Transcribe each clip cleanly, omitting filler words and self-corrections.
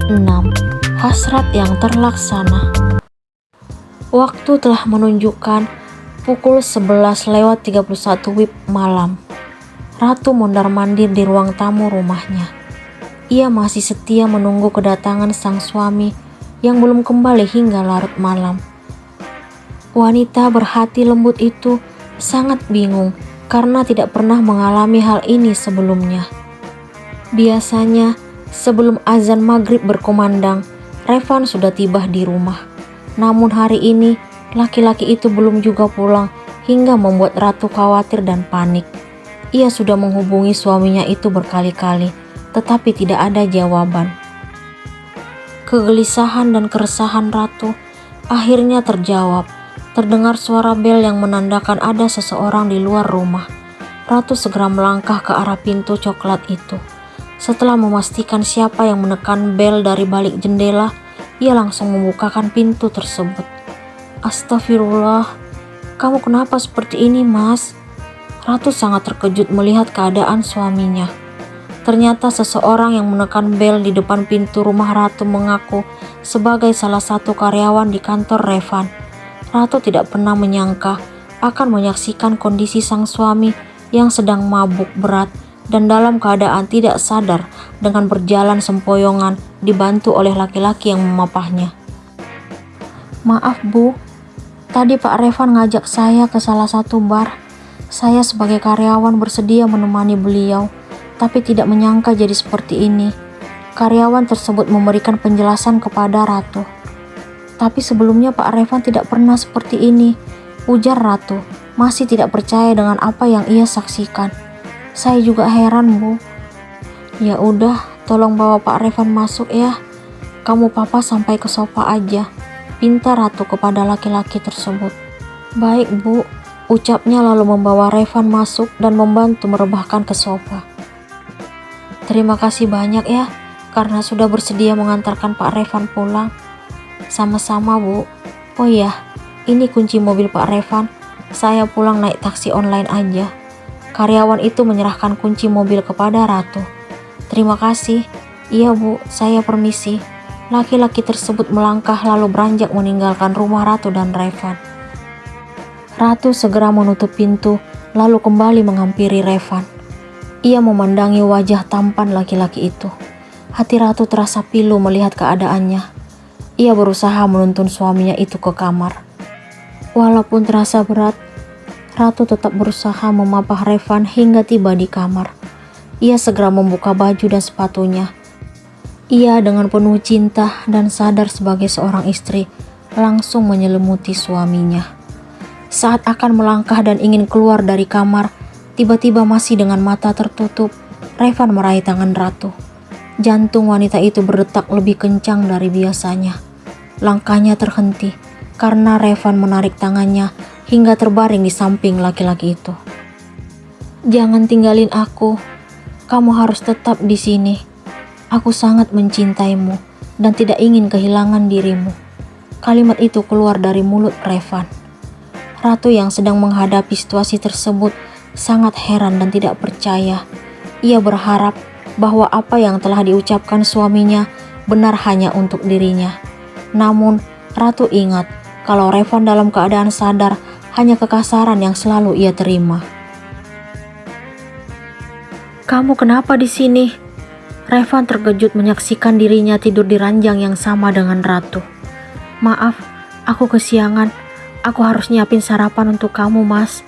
6. Hasrat yang terlaksana. Waktu telah menunjukkan pukul 11:31 WIB malam. Ratu mondar-mandir di ruang tamu rumahnya. Ia masih setia menunggu kedatangan sang suami yang belum kembali hingga larut malam. Wanita berhati lembut itu sangat bingung karena tidak pernah mengalami hal ini sebelumnya. Biasanya, sebelum azan maghrib berkumandang, Revan sudah tiba di rumah. Namun hari ini, laki-laki itu belum juga pulang hingga membuat Ratu khawatir dan panik. Ia sudah menghubungi suaminya itu berkali-kali, tetapi tidak ada jawaban. Kegelisahan dan keresahan Ratu akhirnya terjawab. Terdengar suara bel yang menandakan ada seseorang di luar rumah. Ratu segera melangkah ke arah pintu coklat itu. Setelah memastikan siapa yang menekan bel dari balik jendela, ia langsung membukakan pintu tersebut. Astagfirullah, kamu kenapa seperti ini, Mas? Ratu sangat terkejut melihat keadaan suaminya. Ternyata seseorang yang menekan bel di depan pintu rumah Ratu mengaku sebagai salah satu karyawan di kantor Revan. Ratu tidak pernah menyangka akan menyaksikan kondisi sang suami yang sedang mabuk berat dan dalam keadaan tidak sadar dengan berjalan sempoyongan dibantu oleh laki-laki yang memapahnya. Maaf Bu, tadi Pak Revan ngajak saya ke salah satu bar. Saya sebagai karyawan bersedia menemani beliau, tapi tidak menyangka jadi seperti ini. Karyawan tersebut memberikan penjelasan kepada Ratu. Tapi sebelumnya Pak Revan tidak pernah seperti ini, ujar Ratu, masih tidak percaya dengan apa yang ia saksikan. Saya juga heran Bu. Ya udah, tolong bawa Pak Revan masuk ya. Kamu papa sampai ke sofa aja, pinta Ratu kepada laki-laki tersebut. Baik Bu, ucapnya lalu membawa Revan masuk dan membantu merebahkan ke sofa. Terima kasih banyak ya, karena sudah bersedia mengantarkan Pak Revan pulang. Sama-sama Bu. Oh iya, ini kunci mobil Pak Revan. Saya pulang naik taksi online aja. Karyawan itu menyerahkan kunci mobil kepada Ratu. Terima kasih. Iya Bu, saya permisi. Laki-laki tersebut melangkah lalu beranjak meninggalkan rumah Ratu dan Revan. Ratu segera menutup pintu lalu kembali menghampiri Revan. Ia memandangi wajah tampan laki-laki itu. Hati Ratu terasa pilu melihat keadaannya. Ia berusaha menuntun suaminya itu ke kamar. Walaupun terasa berat, Ratu tetap berusaha memapah Revan hingga tiba di kamar. Ia segera membuka baju dan sepatunya. Ia dengan penuh cinta dan sadar sebagai seorang istri, langsung menyelimuti suaminya. Saat akan melangkah dan ingin keluar dari kamar, tiba-tiba masih dengan mata tertutup, Revan meraih tangan Ratu. Jantung wanita itu berdetak lebih kencang dari biasanya. Langkahnya terhenti karena Revan menarik tangannya hingga terbaring di samping laki-laki itu. Jangan tinggalin aku. Kamu harus tetap di sini. Aku sangat mencintaimu dan tidak ingin kehilangan dirimu. Kalimat itu keluar dari mulut Revan. Ratu yang sedang menghadapi situasi tersebut sangat heran dan tidak percaya. Ia berharap bahwa apa yang telah diucapkan suaminya benar hanya untuk dirinya. Namun, Ratu ingat kalau Revan dalam keadaan sadar hanya kekasaran yang selalu ia terima. Kamu kenapa di sini? Revan terkejut menyaksikan dirinya tidur di ranjang yang sama dengan Ratu. Maaf, aku kesiangan. Aku harus nyiapin sarapan untuk kamu, Mas.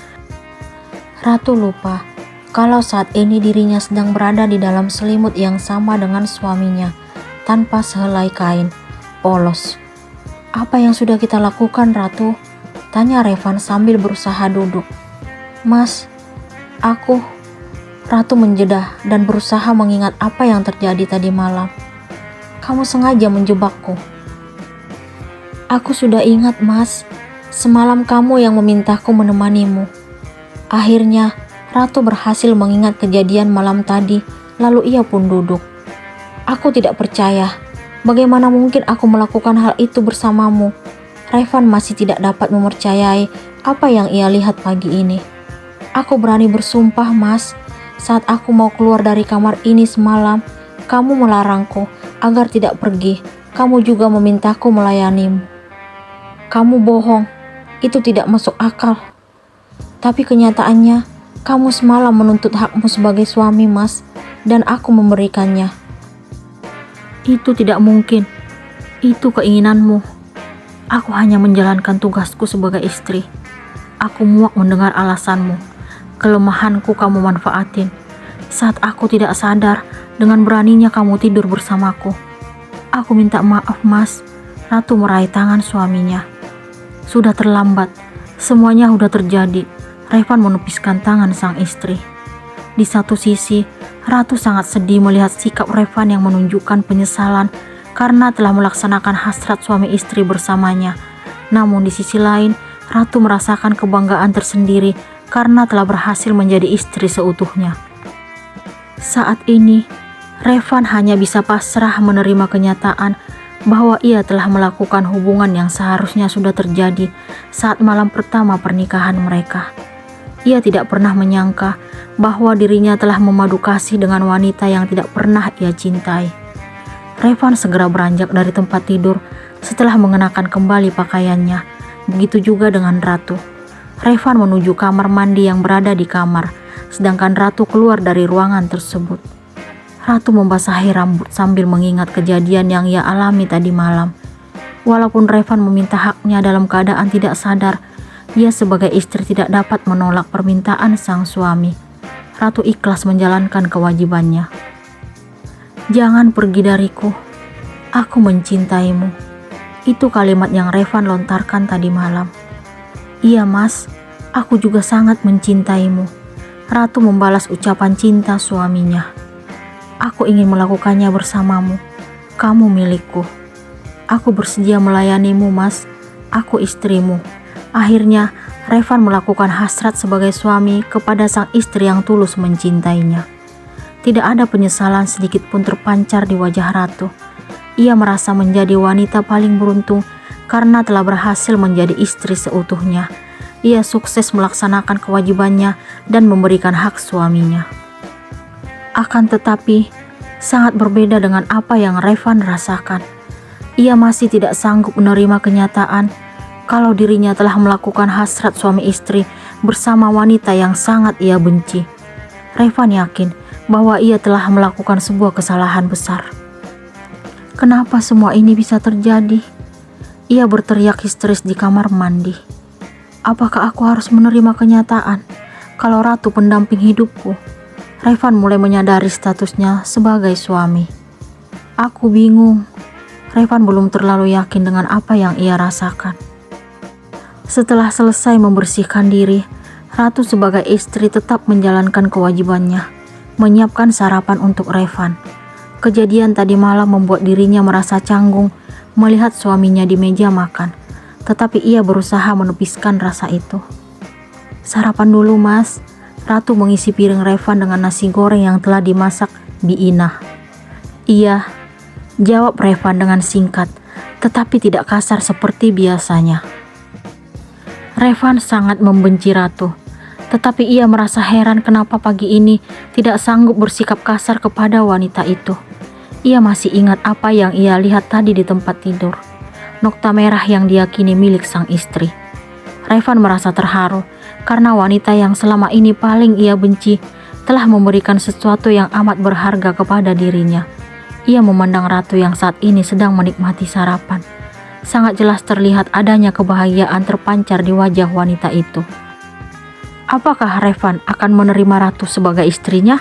Ratu lupa kalau saat ini dirinya sedang berada di dalam selimut yang sama dengan suaminya, tanpa sehelai kain, polos. Apa yang sudah kita lakukan, Ratu? Tanya Revan sambil berusaha duduk. Mas, aku... Ratu menjeda dan berusaha mengingat apa yang terjadi tadi malam. Kamu sengaja menjebakku. Aku sudah ingat, Mas. Semalam kamu yang memintaku menemanimu. Akhirnya, Ratu berhasil mengingat kejadian malam tadi, lalu ia pun duduk. Aku tidak percaya. Bagaimana mungkin aku melakukan hal itu bersamamu? Revan masih tidak dapat mempercayai apa yang ia lihat pagi ini. Aku berani bersumpah, Mas. Saat aku mau keluar dari kamar ini semalam, kamu melarangku Agar tidak pergi, kamu juga memintaku melayanimu. Kamu bohong, itu tidak masuk akal. Tapi kenyataannya, kamu semalam menuntut hakmu sebagai suami, Mas, dan aku memberikannya. Itu tidak mungkin. Itu keinginanmu. Aku hanya menjalankan tugasku sebagai istri. Aku muak mendengar alasanmu. Kelemahanku kamu manfaatin. Saat aku tidak sadar, dengan beraninya kamu tidur bersamaku. Aku minta maaf, Mas. Ratu meraih tangan suaminya. Sudah terlambat. Semuanya sudah terjadi. Revan menepiskan tangan sang istri. Di satu sisi, Ratu sangat sedih melihat sikap Revan yang menunjukkan penyesalan karena telah melaksanakan hasrat suami istri bersamanya. Namun di sisi lain, Ratu merasakan kebanggaan tersendiri karena telah berhasil menjadi istri seutuhnya. Saat ini, Revan hanya bisa pasrah menerima kenyataan bahwa ia telah melakukan hubungan yang seharusnya sudah terjadi saat malam pertama pernikahan mereka. Ia tidak pernah menyangka bahwa dirinya telah memadu kasih dengan wanita yang tidak pernah ia cintai. Revan segera beranjak dari tempat tidur setelah mengenakan kembali pakaiannya. Begitu juga dengan Ratu. Revan menuju kamar mandi yang berada di kamar, sedangkan Ratu keluar dari ruangan tersebut. Ratu membasahi rambut sambil mengingat kejadian yang ia alami tadi malam. Walaupun Revan meminta haknya dalam keadaan tidak sadar, ia sebagai istri tidak dapat menolak permintaan sang suami. Ratu ikhlas menjalankan kewajibannya. Jangan pergi dariku, aku mencintaimu. Itu kalimat yang Revan lontarkan tadi malam. Iya, Mas, aku juga sangat mencintaimu. Ratu membalas ucapan cinta suaminya. Aku ingin melakukannya bersamamu. Kamu milikku. Aku bersedia melayanimu, Mas. Aku istrimu. Akhirnya, Revan melakukan hasrat sebagai suami kepada sang istri yang tulus mencintainya. Tidak ada penyesalan sedikit pun terpancar di wajah Ratu. Ia merasa menjadi wanita paling beruntung karena telah berhasil menjadi istri seutuhnya. Ia sukses melaksanakan kewajibannya dan memberikan hak suaminya. Akan tetapi, sangat berbeda dengan apa yang Revan rasakan. Ia masih tidak sanggup menerima kenyataan kalau dirinya telah melakukan hasrat suami istri bersama wanita yang sangat ia benci. Revan yakin bahwa ia telah melakukan sebuah kesalahan besar. Kenapa semua ini bisa terjadi? Ia berteriak histeris di kamar mandi. Apakah aku harus menerima kenyataan kalau Ratu pendamping hidupku? Revan mulai menyadari statusnya sebagai suami. Aku bingung. Revan belum terlalu yakin dengan apa yang ia rasakan. Setelah selesai membersihkan diri, Ratu sebagai istri tetap menjalankan kewajibannya, menyiapkan sarapan untuk Revan. Kejadian tadi malam membuat dirinya merasa canggung melihat suaminya di meja makan, tetapi ia berusaha menepiskan rasa itu. Sarapan dulu, Mas. Ratu mengisi piring Revan dengan nasi goreng yang telah dimasak Bi Inah. Iya, jawab Revan dengan singkat, tetapi tidak kasar seperti biasanya. Revan sangat membenci Ratu, tetapi ia merasa heran kenapa pagi ini tidak sanggup bersikap kasar kepada wanita itu. Ia masih ingat apa yang ia lihat tadi di tempat tidur, nokta merah yang diyakini milik sang istri. Revan merasa terharu karena wanita yang selama ini paling ia benci telah memberikan sesuatu yang amat berharga kepada dirinya. Ia memandang Ratu yang saat ini sedang menikmati sarapan. Sangat jelas terlihat adanya kebahagiaan terpancar di wajah wanita itu. Apakah Revan akan menerima Ratu sebagai istrinya?